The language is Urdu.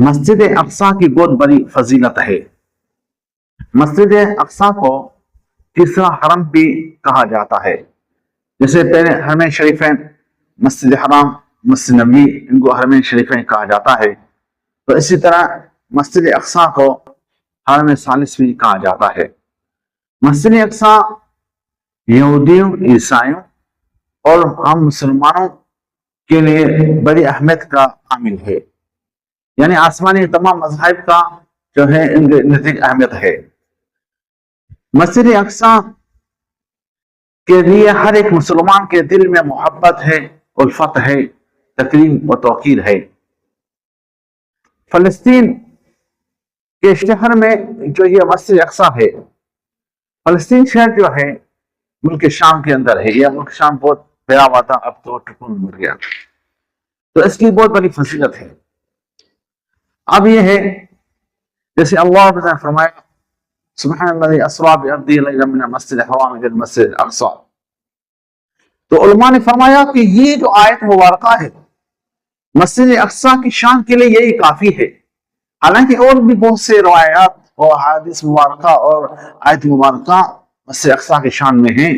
مسجد اقصی کی بہت بڑی فضیلت ہے۔ مسجد اقصی کو تیسرا حرم بھی کہا جاتا ہے۔ جیسے پہلے حرمین شریفین مسجد حرام، مسجد نبوی، ان کو حرمین شریفین کہا جاتا ہے، تو اسی طرح مسجد اقصی کو حرم ثالث بھی کہا جاتا ہے۔ مسجد اقصی یہودیوں، عیسائیوں اور ہم مسلمانوں کے لیے بڑی اہمیت کا حامل ہے، یعنی آسمانی تمام مذاہب کا جو ہے ان کے نزدیک اہمیت ہے۔ مسجد اقصی کے لیے ہر ایک مسلمان کے دل میں محبت ہے، الفت ہے، تکریم و توقیر ہے۔ فلسطین کے شہر میں جو یہ مسجد اقصی ہے، فلسطین شہر جو ہے ملک شام کے اندر ہے۔ یہ ملک شام بہت پھیلا ہوا تھا، اب تو ٹکن مر گیا، تو اس کی بہت بڑی فضیلت ہے۔ اب یہ ہے جیسے اللہ نے فرمایا سبحان الذی اسری بعبدہ لیلا من المسجد الحرام الی المسجد الاقصی، تو علماء نے فرمایا کہ یہ جو آیت مبارکہ ہے مسجد اقصی کی شان کے لیے یہی کافی ہے۔ حالانکہ اور بھی بہت سے روایات اور حدیث مبارکہ اور آیت مبارکہ مسجد اقصی کی شان میں ہیں،